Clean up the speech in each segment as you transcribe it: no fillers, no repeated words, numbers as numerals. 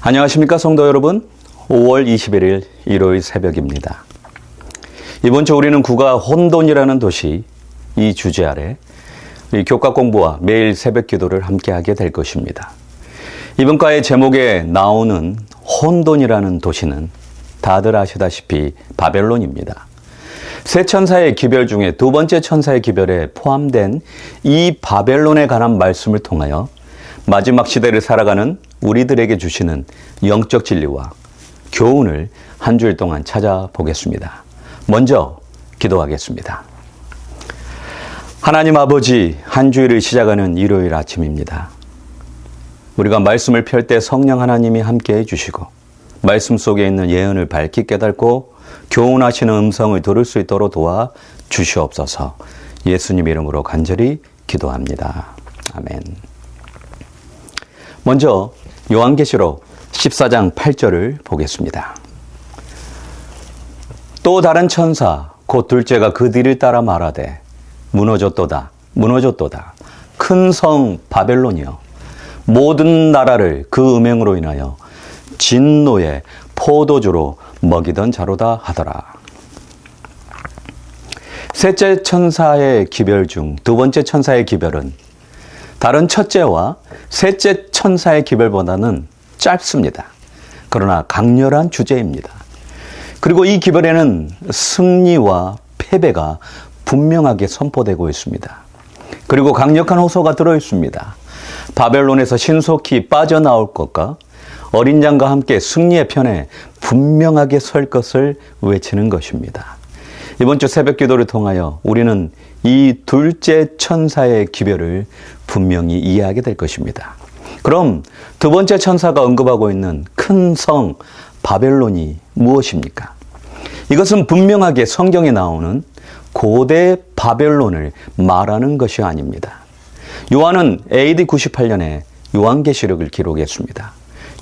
안녕하십니까 성도 여러분. 5월 21일 일요일 새벽입니다. 이번 주 우리는 구가 혼돈이라는 도시 이 주제 아래 이 교과 공부와 매일 새벽 기도를 함께 하게 될 것입니다. 이번 과의 제목에 나오는 혼돈이라는 도시는 다들 아시다시피 바벨론입니다. 세 천사의 기별 중에 두 번째 천사의 기별에 포함된 이 바벨론에 관한 말씀을 통하여 마지막 시대를 살아가는 우리들에게 주시는 영적 진리와 교훈을 한 주일 동안 찾아보겠습니다. 먼저 기도하겠습니다. 하나님 아버지, 한 주일을 시작하는 일요일 아침입니다. 우리가 말씀을 펼 때 성령 하나님이 함께해 주시고 말씀 속에 있는 예언을 밝히 깨닫고 교훈하시는 음성을 들을 수 있도록 도와 주시옵소서. 예수님 이름으로 간절히 기도합니다. 아멘. 먼저 요한계시록 14장 8절을 보겠습니다. 또 다른 천사 곧 둘째가 그 뒤를 따라 말하되 무너졌도다 무너졌도다 큰 성 바벨론이여 모든 나라를 그 음행으로 인하여 진노의 포도주로 먹이던 자로다 하더라. 셋째 천사의 기별 중 두 번째 천사의 기별은 다른 첫째와 셋째 천사의 기별보다는 짧습니다. 그러나 강렬한 주제입니다. 그리고 이 기별에는 승리와 패배가 분명하게 선포되고 있습니다. 그리고 강력한 호소가 들어있습니다. 바벨론에서 신속히 빠져나올 것과 어린 양과 함께 승리의 편에 분명하게 설 것을 외치는 것입니다. 이번 주 새벽 기도를 통하여 우리는 이 둘째 천사의 기별을 분명히 이해하게 될 것입니다. 그럼 두 번째 천사가 언급하고 있는 큰 성 바벨론이 무엇입니까? 이것은 분명하게 성경에 나오는 고대 바벨론을 말하는 것이 아닙니다. 요한은 AD 98년에 요한계시록을 기록했습니다.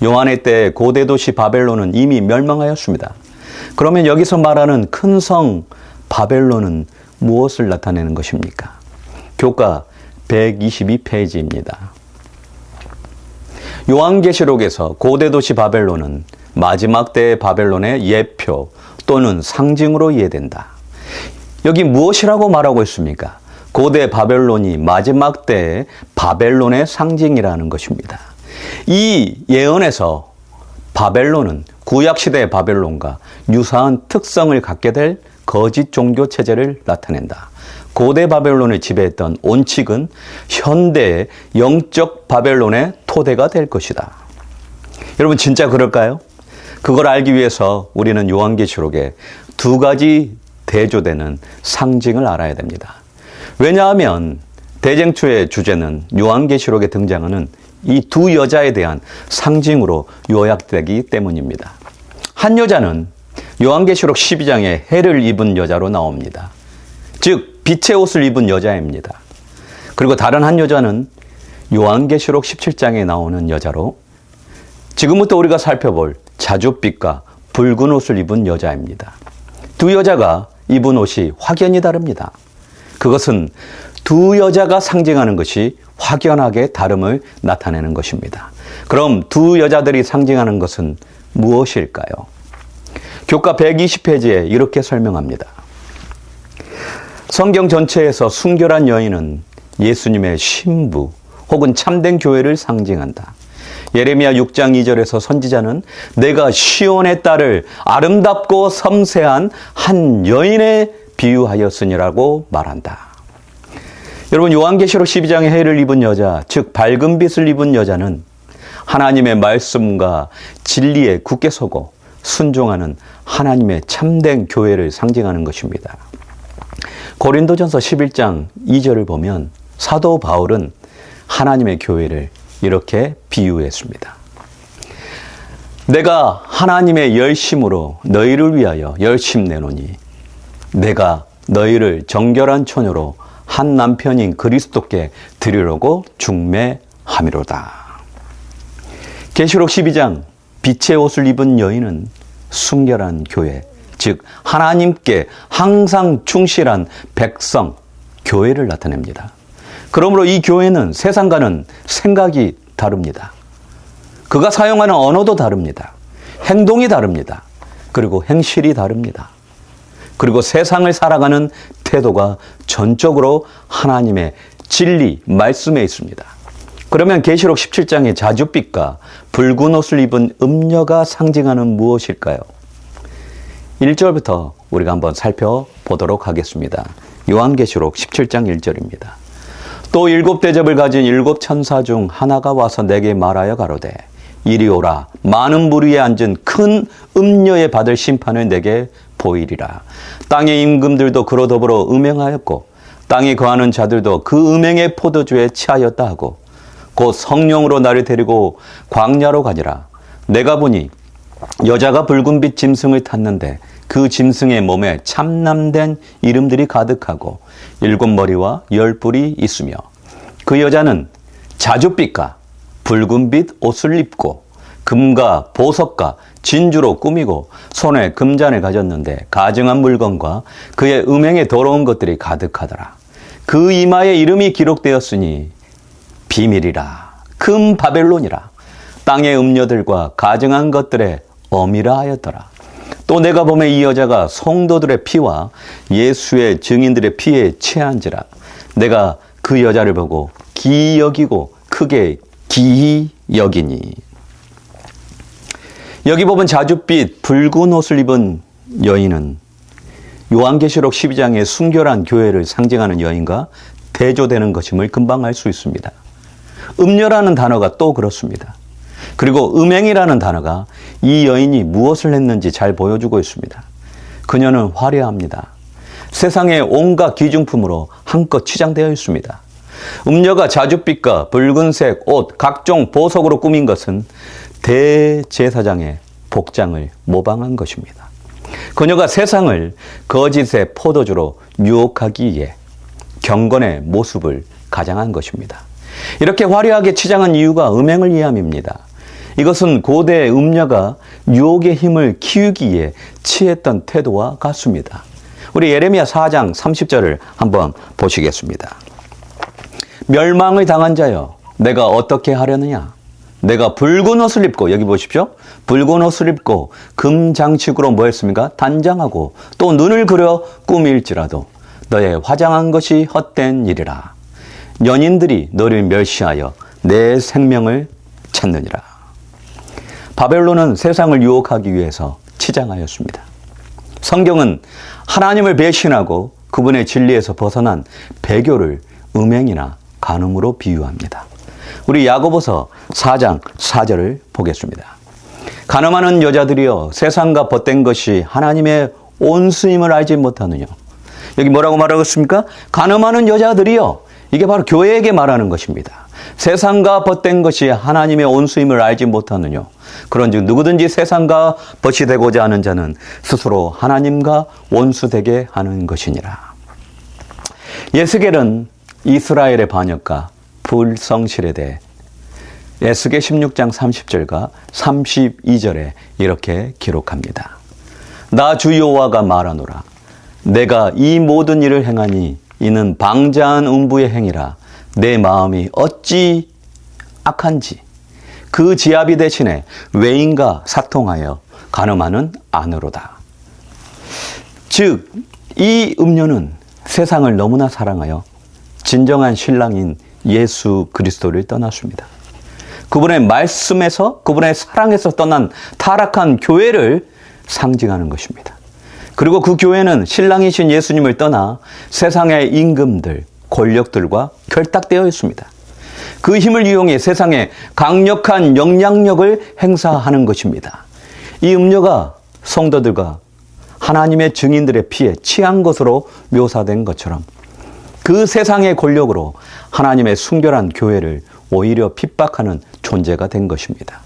요한의 때 고대 도시 바벨론은 이미 멸망하였습니다. 그러면 여기서 말하는 큰 성 바벨론은 무엇을 나타내는 것입니까? 교과 122페이지입니다. 요한계시록에서 고대 도시 바벨론은 마지막 때의 바벨론의 예표 또는 상징으로 이해된다. 여기 무엇이라고 말하고 있습니까? 고대 바벨론이 마지막 때의 바벨론의 상징이라는 것입니다. 이 예언에서 바벨론은 구약시대의 바벨론과 유사한 특성을 갖게 될 거짓 종교 체제를 나타낸다. 고대 바벨론을 지배했던 온칙은 현대의 영적 바벨론의 토대가 될 것이다. 여러분 진짜 그럴까요? 그걸 알기 위해서 우리는 요한계시록에 두 가지 대조되는 상징을 알아야 됩니다. 왜냐하면 대쟁투의 주제는 요한계시록에 등장하는 이 두 여자에 대한 상징으로 요약되기 때문입니다. 한 여자는 요한계시록 12장에 해를 입은 여자로 나옵니다. 즉 빛의 옷을 입은 여자입니다. 그리고 다른 한 여자는 요한계시록 17장에 나오는 여자로 지금부터 우리가 살펴볼 자줏빛과 붉은 옷을 입은 여자입니다. 두 여자가 입은 옷이 확연히 다릅니다. 그것은 두 여자가 상징하는 것이 확연하게 다름을 나타내는 것입니다. 그럼 두 여자들이 상징하는 것은 무엇일까요? 교과 120페이지에 이렇게 설명합니다. 성경 전체에서 순결한 여인은 예수님의 신부 혹은 참된 교회를 상징한다. 예레미야 6장 2절에서 선지자는 내가 시온의 딸을 아름답고 섬세한 한 여인에 비유하였으니라고 말한다. 여러분 요한계시록 12장에 해를 입은 여자, 즉 밝은 빛을 입은 여자는 하나님의 말씀과 진리에 굳게 서고 순종하는 하나님의 참된 교회를 상징하는 것입니다. 고린도전서 11장 2절을 보면 사도 바울은 하나님의 교회를 이렇게 비유했습니다. 내가 하나님의 열심으로 너희를 위하여 열심 내노니 내가 너희를 정결한 처녀로 한 남편인 그리스도께 드리려고 중매함이로다. 계시록 12장 빛의 옷을 입은 여인은 순결한 교회, 즉 하나님께 항상 충실한 백성, 교회를 나타냅니다. 그러므로 이 교회는 세상과는 생각이 다릅니다. 그가 사용하는 언어도 다릅니다. 행동이 다릅니다. 그리고 행실이 다릅니다. 그리고 세상을 살아가는 태도가 전적으로 하나님의 진리, 말씀에 있습니다. 그러면 계시록 17장의 자줏빛과 붉은 옷을 입은 음녀가 상징하는 무엇일까요? 1절부터 우리가 한번 살펴보도록 하겠습니다. 요한계시록 17장 1절입니다. 또 7대접을 가진 7천사 중 하나가 와서 내게 말하여 가로되 이리 오라. 많은 물 위에 앉은 큰 음녀에 받을 심판을 내게 보이리라. 땅의 임금들도 그로 더불어 음행하였고 땅에 거하는 자들도 그 음행의 포도주에 취하였다 하고 곧 성령으로 나를 데리고 광야로 가니라. 내가 보니 여자가 붉은빛 짐승을 탔는데 그 짐승의 몸에 참남된 이름들이 가득하고 7머리와 10뿔이 있으며 그 여자는 자줏빛과 붉은빛 옷을 입고 금과 보석과 진주로 꾸미고 손에 금잔을 가졌는데 가증한 물건과 그의 음행에 더러운 것들이 가득하더라. 그 이마에 이름이 기록되었으니 비밀이라 금 바벨론이라 땅의 음녀들과 가증한 것들의 어미라 하였더라. 또 내가 보매 이 여자가 성도들의 피와 예수의 증인들의 피에 취한지라. 내가 그 여자를 보고 기이 여기고 크게 기이 여기니. 여기 보면 자줏빛 붉은 옷을 입은 여인은 요한계시록 12장의 순결한 교회를 상징하는 여인과 대조되는 것임을 금방 알 수 있습니다. 음녀라는 단어가 또 그렇습니다. 그리고 음행이라는 단어가 이 여인이 무엇을 했는지 잘 보여주고 있습니다. 그녀는 화려합니다. 세상의 온갖 귀중품으로 한껏 치장되어 있습니다. 음녀가 자줏빛과 붉은색 옷, 각종 보석으로 꾸민 것은 대제사장의 복장을 모방한 것입니다. 그녀가 세상을 거짓의 포도주로 유혹하기 위해 경건의 모습을 가장한 것입니다. 이렇게 화려하게 치장한 이유가 음행을 위함입니다. 이것은 고대 음녀가 유혹의 힘을 키우기 위해 취했던 태도와 같습니다. 우리 예레미야 4장 30절을 한번 보시겠습니다. 멸망을 당한 자여 내가 어떻게 하려느냐. 내가 붉은 옷을 입고, 여기 보십시오. 붉은 옷을 입고 금장식으로 뭐 했습니까? 단장하고 또 눈을 그려 꾸밀지라도 너의 화장한 것이 헛된 일이라. 연인들이 너를 멸시하여 내 생명을 찾느니라. 바벨론은 세상을 유혹하기 위해서 치장하였습니다. 성경은 하나님을 배신하고 그분의 진리에서 벗어난 배교를 음행이나 간음으로 비유합니다. 우리 야고보서 4장 4절을 보겠습니다. 간음하는 여자들이여 세상과 벗된 것이 하나님의 온수임을 알지 못하느냐. 여기 뭐라고 말하고 있습니까? 간음하는 여자들이여. 이게 바로 교회에게 말하는 것입니다. 세상과 벗된 것이 하나님의 온수임을 알지 못하느냐. 그런즉 누구든지 세상과 벗이 되고자 하는 자는 스스로 하나님과 원수되게 하는 것이니라. 예스겔은 이스라엘의 반역과 불성실에 대해 에스겔 16장 30절과 32절에 이렇게 기록합니다. 나 주 여호와가 말하노라. 내가 이 모든 일을 행하니 이는 방자한 음부의 행위라. 내 마음이 어찌 악한지 그 지압이 대신에 외인과 사통하여 간음하는 안으로다. 즉, 이 음녀는 세상을 너무나 사랑하여 진정한 신랑인 예수 그리스도를 떠났습니다. 그분의 말씀에서, 그분의 사랑에서 떠난 타락한 교회를 상징하는 것입니다. 그리고 그 교회는 신랑이신 예수님을 떠나 세상의 임금들, 권력들과 결탁되어 있습니다. 그 힘을 이용해 세상에 강력한 영향력을 행사하는 것입니다. 이 음녀가 성도들과 하나님의 증인들의 피에 취한 것으로 묘사된 것처럼 그 세상의 권력으로 하나님의 순결한 교회를 오히려 핍박하는 존재가 된 것입니다.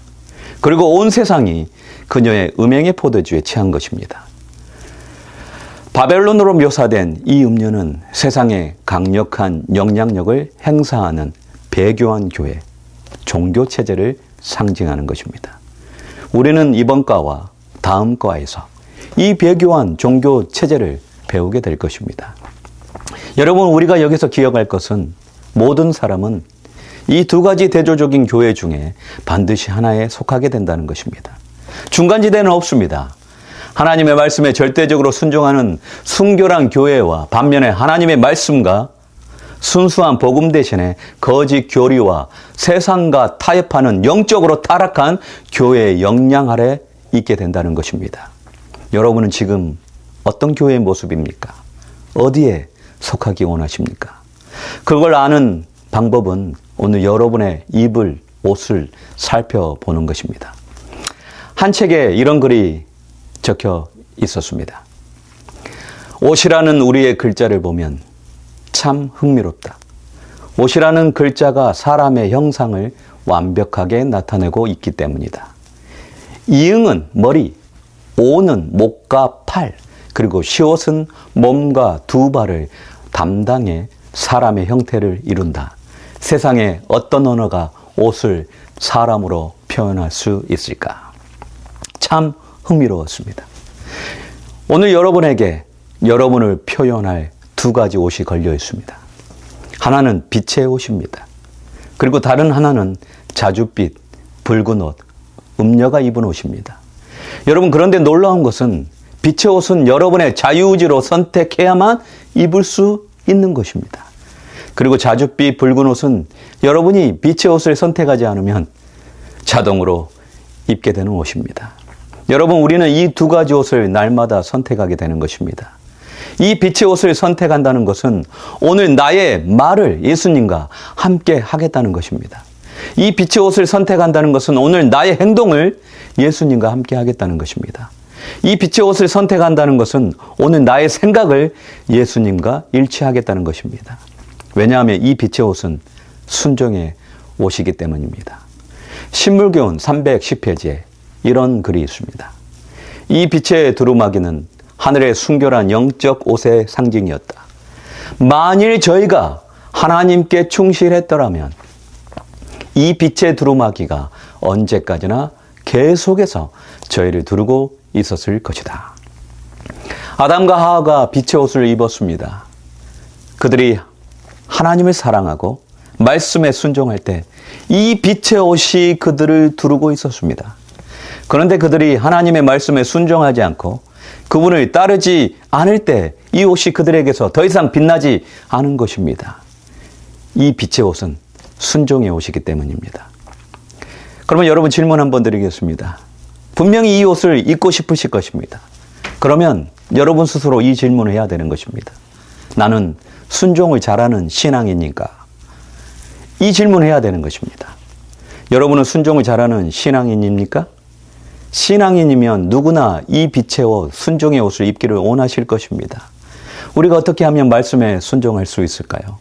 그리고 온 세상이 그녀의 음행의 포도주에 취한 것입니다. 바벨론으로 묘사된 이 음녀는 세상에 강력한 영향력을 행사하는 배교한 교회, 종교체제를 상징하는 것입니다. 우리는 이번 과와 다음 과에서 이 배교한 종교체제를 배우게 될 것입니다. 여러분, 우리가 여기서 기억할 것은 모든 사람은 이 두 가지 대조적인 교회 중에 반드시 하나에 속하게 된다는 것입니다. 중간지대는 없습니다. 하나님의 말씀에 절대적으로 순종하는 순결한 교회와 반면에 하나님의 말씀과 순수한 복음 대신에 거짓 교리와 세상과 타협하는 영적으로 타락한 교회의 영향 아래 있게 된다는 것입니다. 여러분은 지금 어떤 교회의 모습입니까? 어디에 속하기 원하십니까? 그걸 아는 방법은 오늘 여러분의 입을, 옷을 살펴보는 것입니다. 한 책에 이런 글이 적혀 있었습니다. 옷이라는 우리의 글자를 보면 참 흥미롭다. 옷이라는 글자가 사람의 형상을 완벽하게 나타내고 있기 때문이다. 이응은 머리, 오는 목과 팔, 그리고 시옷은 몸과 두 발을 담당해 사람의 형태를 이룬다. 세상에 어떤 언어가 옷을 사람으로 표현할 수 있을까? 참 흥미로웠습니다. 오늘 여러분에게 여러분을 표현할 두 가지 옷이 걸려 있습니다. 하나는 빛의 옷입니다. 그리고 다른 하나는 자줏빛, 붉은 옷, 음녀가 입은 옷입니다. 여러분, 그런데 놀라운 것은 빛의 옷은 여러분의 자유의지로 선택해야만 입을 수 있는 것입니다. 그리고 자줏빛, 붉은 옷은 여러분이 빛의 옷을 선택하지 않으면 자동으로 입게 되는 옷입니다. 여러분, 우리는 이 두 가지 옷을 날마다 선택하게 되는 것입니다. 이 빛의 옷을 선택한다는 것은 오늘 나의 말을 예수님과 함께 하겠다는 것입니다. 이 빛의 옷을 선택한다는 것은 오늘 나의 행동을 예수님과 함께 하겠다는 것입니다. 이 빛의 옷을 선택한다는 것은 오늘 나의 생각을 예수님과 일치하겠다는 것입니다. 왜냐하면 이 빛의 옷은 순종의 옷이기 때문입니다. 신물교훈 310페이지에 이런 글이 있습니다. 이 빛의 두루마기는 하늘의 순결한 영적 옷의 상징이었다. 만일 저희가 하나님께 충실했더라면 이 빛의 두루마기가 언제까지나 계속해서 저희를 두르고 있었을 것이다. 아담과 하와가 빛의 옷을 입었습니다. 그들이 하나님을 사랑하고 말씀에 순종할 때 이 빛의 옷이 그들을 두르고 있었습니다. 그런데 그들이 하나님의 말씀에 순종하지 않고 그분을 따르지 않을 때 이 옷이 그들에게서 더 이상 빛나지 않은 것입니다. 이 빛의 옷은 순종의 옷이기 때문입니다. 그러면 여러분, 질문 한번 드리겠습니다. 분명히 이 옷을 입고 싶으실 것입니다. 그러면 여러분 스스로 이 질문을 해야 되는 것입니다. 나는 순종을 잘하는 신앙인인가? 이 질문을 해야 되는 것입니다. 여러분은 순종을 잘하는 신앙인입니까? 신앙인이면 누구나 이 빛의 옷, 순종의 옷을 입기를 원하실 것입니다. 우리가 어떻게 하면 말씀에 순종할 수 있을까요?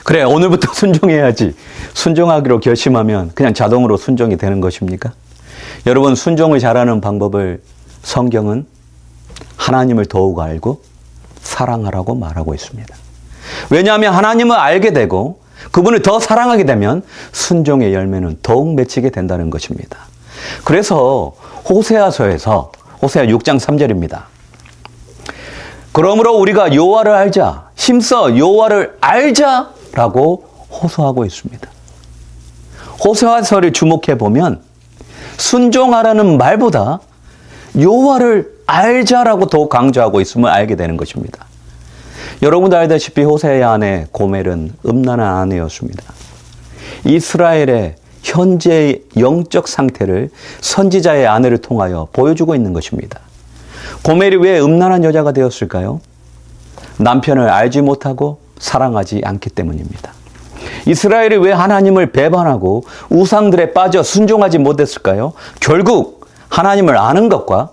그래, 오늘부터 순종해야지. 순종하기로 결심하면 그냥 자동으로 순종이 되는 것입니까? 여러분, 순종을 잘하는 방법을 성경은 하나님을 더욱 알고 사랑하라고 말하고 있습니다. 왜냐하면 하나님을 알게 되고 그분을 더 사랑하게 되면 순종의 열매는 더욱 맺히게 된다는 것입니다. 그래서 호세아서에서 호세아 6장 3절입니다. 그러므로 우리가 여호와를 알자, 힘써 여호와를 알자라고 호소하고 있습니다. 호세아서를 주목해 보면 순종하라는 말보다 여호와를 알자라고 더 강조하고 있음을 알게 되는 것입니다. 여러분도 알다시피 호세아 아내 고멜은 음란한 아내였습니다. 이스라엘의 현재의 영적 상태를 선지자의 아내를 통하여 보여주고 있는 것입니다. 고멜이 왜 음란한 여자가 되었을까요? 남편을 알지 못하고 사랑하지 않기 때문입니다. 이스라엘이 왜 하나님을 배반하고 우상들에 빠져 순종하지 못했을까요? 결국 하나님을 아는 것과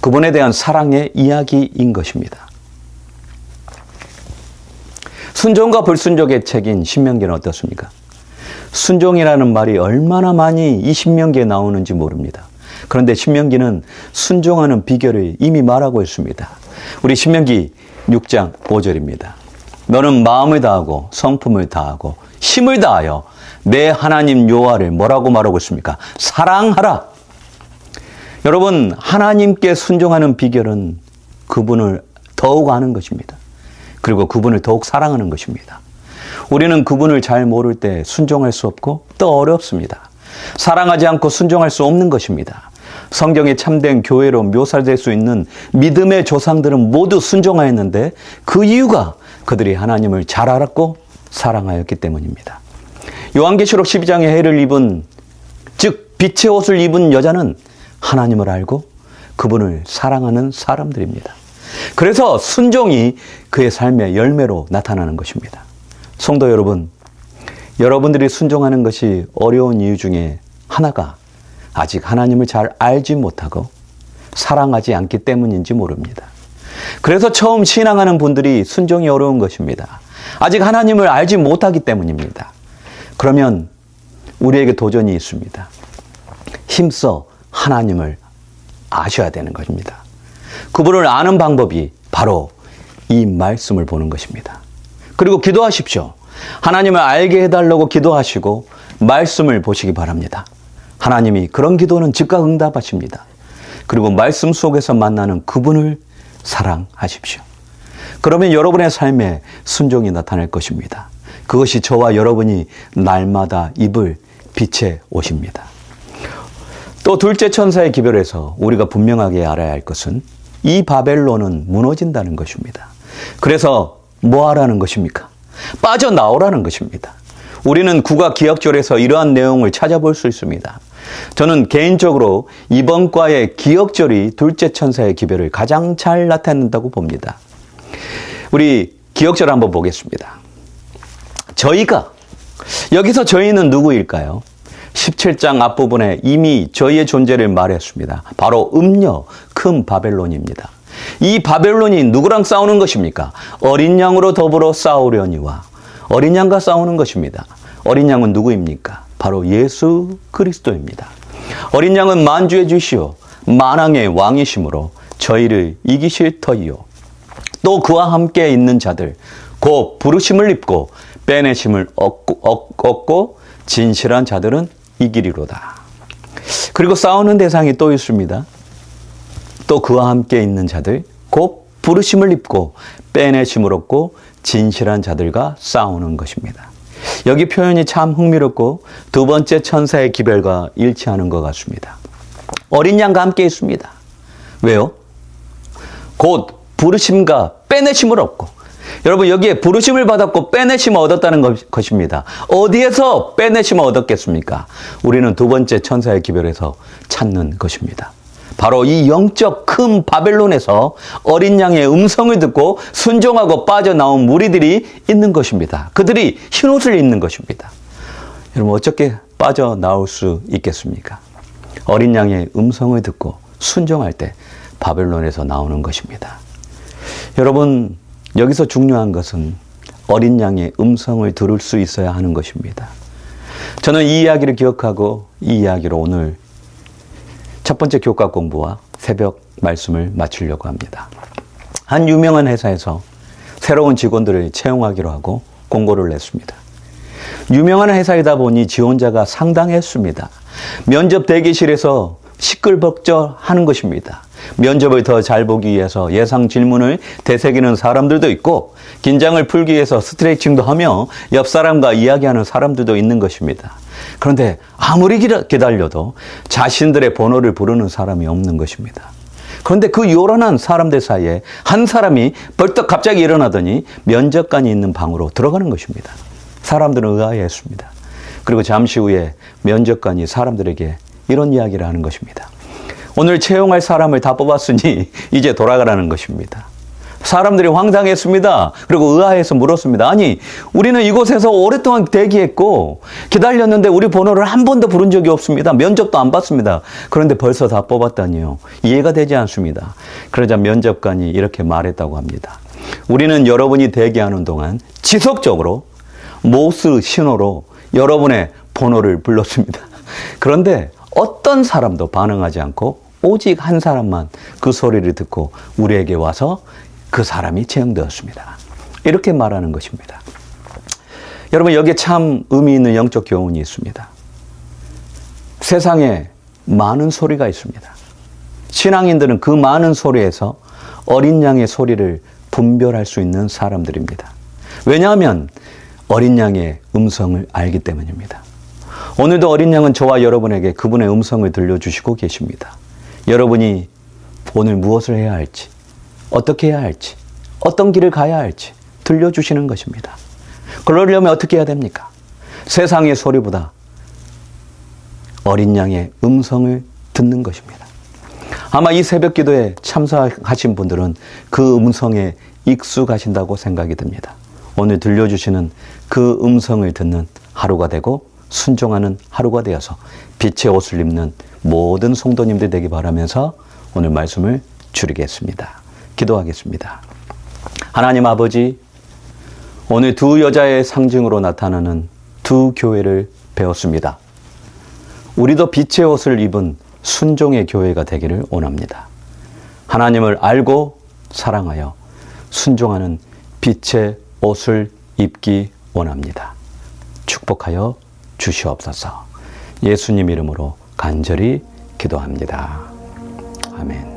그분에 대한 사랑의 이야기인 것입니다. 순종과 불순종의 책인 신명기는 어떻습니까? 순종이라는 말이 얼마나 많이 이 신명기에 나오는지 모릅니다. 그런데 신명기는 순종하는 비결을 이미 말하고 있습니다. 우리 신명기 6장 5절입니다. 너는 마음을 다하고 성품을 다하고 힘을 다하여 내 하나님 여호와를 뭐라고 말하고 있습니까? 사랑하라. 여러분, 하나님께 순종하는 비결은 그분을 더욱 아는 것입니다. 그리고 그분을 더욱 사랑하는 것입니다. 우리는 그분을 잘 모를 때 순종할 수 없고 또 어렵습니다. 사랑하지 않고 순종할 수 없는 것입니다. 성경의 참된 교회로 묘사될 수 있는 믿음의 조상들은 모두 순종하였는데 그 이유가 그들이 하나님을 잘 알았고 사랑하였기 때문입니다. 요한계시록 12장에 해를 입은, 즉 빛의 옷을 입은 여자는 하나님을 알고 그분을 사랑하는 사람들입니다. 그래서 순종이 그의 삶의 열매로 나타나는 것입니다. 성도 여러분, 여러분들이 순종하는 것이 어려운 이유 중에 하나가 아직 하나님을 잘 알지 못하고 사랑하지 않기 때문인지 모릅니다. 그래서 처음 신앙하는 분들이 순종이 어려운 것입니다. 아직 하나님을 알지 못하기 때문입니다. 그러면 우리에게 도전이 있습니다. 힘써 하나님을 아셔야 되는 것입니다. 그분을 아는 방법이 바로 이 말씀을 보는 것입니다. 그리고 기도하십시오. 하나님을 알게 해달라고 기도하시고 말씀을 보시기 바랍니다. 하나님이 그런 기도는 즉각 응답하십니다. 그리고 말씀 속에서 만나는 그분을 사랑하십시오. 그러면 여러분의 삶에 순종이 나타날 것입니다. 그것이 저와 여러분이 날마다 입을 빛의 옷입니다. 또 둘째 천사의 기별에서 우리가 분명하게 알아야 할 것은 이 바벨론은 무너진다는 것입니다. 그래서 뭐 하라는 것입니까? 빠져나오라는 것입니다. 우리는 국어 기억절에서 이러한 내용을 찾아볼 수 있습니다. 저는 개인적으로 이번 과의 기억절이 둘째 천사의 기별을 가장 잘 나타낸다고 봅니다. 우리 기억절 한번 보겠습니다. 저희가, 여기서 저희는 누구일까요? 17장 앞부분에 이미 저희의 존재를 말했습니다. 바로 음녀, 큰 바벨론입니다. 이 바벨론이 누구랑 싸우는 것입니까? 어린 양으로 더불어 싸우려니와 어린 양과 싸우는 것입니다. 어린 양은 누구입니까? 바로 예수 그리스도입니다. 어린 양은 만주의 주시오 만왕의 왕이심으로 저희를 이기실 터이요. 또 그와 함께 있는 자들 곧 부르심을 입고 빼내심을 얻고 진실한 자들은 이기리로다. 그리고 싸우는 대상이 또 있습니다. 또 그와 함께 있는 자들 곧 부르심을 입고 빼내심을 얻고 진실한 자들과 싸우는 것입니다. 여기 표현이 참 흥미롭고 두 번째 천사의 기별과 일치하는 것 같습니다. 어린 양과 함께 있습니다. 왜요? 곧 부르심과 빼내심을 얻고, 여러분 여기에 부르심을 받았고 빼내심을 얻었다는 것입니다. 어디에서 빼내심을 얻었겠습니까? 우리는 두 번째 천사의 기별에서 찾는 것입니다. 바로 이 영적 큰 바벨론에서 어린 양의 음성을 듣고 순종하고 빠져나온 무리들이 있는 것입니다. 그들이 흰옷을 입는 것입니다. 여러분 어떻게 빠져나올 수 있겠습니까? 어린 양의 음성을 듣고 순종할 때 바벨론에서 나오는 것입니다. 여러분 여기서 중요한 것은 어린 양의 음성을 들을 수 있어야 하는 것입니다. 저는 이 이야기를 기억하고 이 이야기로 오늘 첫 번째 교과 공부와 새벽 말씀을 마치려고 합니다. 한 유명한 회사에서 새로운 직원들을 채용하기로 하고 공고를 냈습니다. 유명한 회사이다 보니 지원자가 상당했습니다. 면접 대기실에서 시끌벅적하는 것입니다. 면접을 더 잘 보기 위해서 예상 질문을 되새기는 사람들도 있고 긴장을 풀기 위해서 스트레칭도 하며 옆 사람과 이야기하는 사람들도 있는 것입니다. 그런데 아무리 기다려도 자신들의 번호를 부르는 사람이 없는 것입니다. 그런데 그 요란한 사람들 사이에 한 사람이 벌떡 갑자기 일어나더니 면접관이 있는 방으로 들어가는 것입니다. 사람들은 의아해했습니다. 그리고 잠시 후에 면접관이 사람들에게 이런 이야기를 하는 것입니다. 오늘 채용할 사람을 다 뽑았으니 이제 돌아가라는 것입니다. 사람들이 황당했습니다. 그리고 의아해서 물었습니다. 아니, 우리는 이곳에서 오랫동안 대기했고 기다렸는데 우리 번호를 한 번도 부른 적이 없습니다. 면접도 안 봤습니다. 그런데 벌써 다 뽑았다니요. 이해가 되지 않습니다. 그러자 면접관이 이렇게 말했다고 합니다. 우리는 여러분이 대기하는 동안 지속적으로 모스 신호로 여러분의 번호를 불렀습니다. 그런데 어떤 사람도 반응하지 않고 오직 한 사람만 그 소리를 듣고 우리에게 와서 그 사람이 채용되었습니다. 이렇게 말하는 것입니다. 여러분 여기에 참 의미 있는 영적 교훈이 있습니다. 세상에 많은 소리가 있습니다. 신앙인들은 그 많은 소리에서 어린 양의 소리를 분별할 수 있는 사람들입니다. 왜냐하면 어린 양의 음성을 알기 때문입니다. 오늘도 어린 양은 저와 여러분에게 그분의 음성을 들려주시고 계십니다. 여러분이 오늘 무엇을 해야 할지, 어떻게 해야 할지, 어떤 길을 가야 할지 들려주시는 것입니다. 그러려면 어떻게 해야 됩니까? 세상의 소리보다 어린 양의 음성을 듣는 것입니다. 아마 이 새벽 기도에 참석하신 분들은 그 음성에 익숙하신다고 생각이 듭니다. 오늘 들려주시는 그 음성을 듣는 하루가 되고 순종하는 하루가 되어서 빛의 옷을 입는 모든 성도님들 되기 바라면서 오늘 말씀을 줄이겠습니다. 기도하겠습니다. 하나님 아버지, 오늘 두 여자의 상징으로 나타나는 두 교회를 배웠습니다. 우리도 빛의 옷을 입은 순종의 교회가 되기를 원합니다. 하나님을 알고 사랑하여 순종하는 빛의 옷을 입기 원합니다. 축복하여 주시옵소서. 예수님 이름으로 간절히 기도합니다. 아멘.